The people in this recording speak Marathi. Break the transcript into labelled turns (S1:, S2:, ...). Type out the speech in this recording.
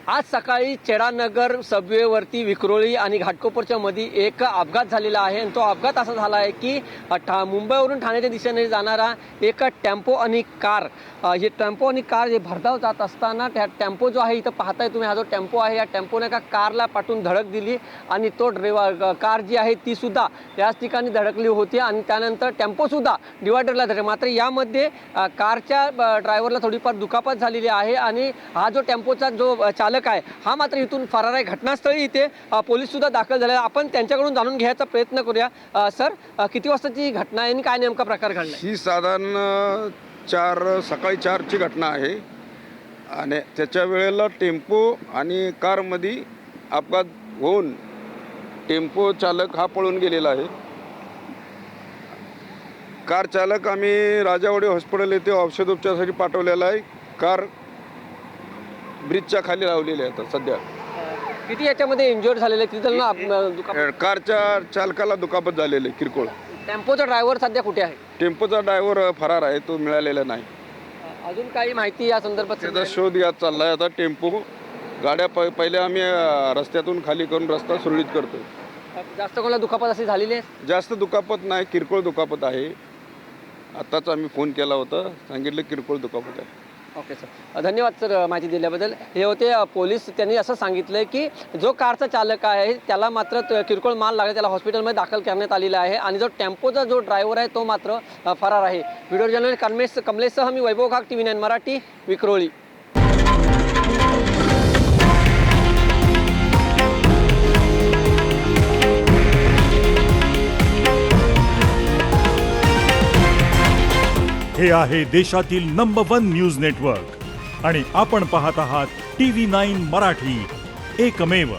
S1: आज सकाळी चेडानगर सबवेवरती विक्रोळी आणि घाटकोपरच्या मध्ये एक अपघात झालेला आहे आणि तो अपघात असा झाला आहे की मुंबईवरून ठाण्याच्या दिशेने जाणारा एक टेम्पो आणि कार हे टेम्पो आणि कार जे भरधाव जात असताना त्या टेम्पो जो आहे इथं पाहताय तुम्ही, हा जो टेम्पो आहे या टेम्पोने एका कारला पाठवून धडक दिली आणि तो कार जी आहे ती सुद्धा याच ठिकाणी धडकली होती आणि त्यानंतर टेम्पो सुद्धा डिवायडरला धडक. मात्र यामध्ये कारच्या ड्रायव्हरला थोडीफार दुखापत झालेली आहे आणि हा जो टेम्पोचा जो चालक आहे हा मात्र इथून फरार आहे. घटनास्थळी इथे पोलीस सुद्धा दाखल झाले. आपण त्यांच्याकडून जाणून घ्यायचा प्रयत्न करूया. सर, किती वाजताची घटना आहे आणि काय नेमका प्रकार घडला?
S2: ही साधारण सकाळी 4ची घटना आहे आणि त्याच्या वेळेला टेम्पो आणि कारमध्ये अपघात होऊन टेम्पो चालक हा पळून गेलेला आहे. कार चालक आम्ही राजावाडी हॉस्पिटल येथे औषधोपचारासाठी पाठवलेला आहे. कार ब्रिजच्या खाली लावलेली आहे आता सध्या.
S1: किती याच्यामध्ये इंज्युअर झालेले? किती जणांना दुखापत?
S2: कारच्या चालकाला दुखापत झालेली आहे किरकोळ.
S1: टेम्पोचा ड्रायव्हर सध्या कुठे आहे?
S2: टेम्पोचा ड्रायव्हर फरार आहे, तो मिळालेला नाही.
S1: अजून काही माहिती या संदर्भात?
S2: त्याचा शोध घ्यात चाललाय आता. टेम्पो गाड्या पहिले आम्ही रस्त्यातून खाली करून रस्ता सुरळीत करतो.
S1: जास्त कोणाला दुखापत अशी झालेली आहे?
S2: जास्त दुखापत नाही, किरकोळ दुखापत आहे. आताच आम्ही फोन केला होता, सांगितलं किरकोळ दुखापत आहे.
S1: ओके सर, धन्यवाद सर माहिती दिल्याबद्दल. हे होते पोलीस. त्यांनी असं सांगितलं की जो कारचा चालक आहे त्याला मात्र किरकोळ माल लागला, त्याला हॉस्पिटलमध्ये दाखल करण्यात आलेला आहे आणि जो टेम्पोचा जो ड्रायव्हर आहे तो मात्र फरार आहे. व्हिडिओ जर्नलिस्ट कमलेशसह मी वैभव घाग, TV9 मराठी, विक्रोळी.
S3: हे आहे देशातील नंबर 1 न्यूज नेटवर्क आणि आपण पाहत आहात TV9 मराठी, एकमेव.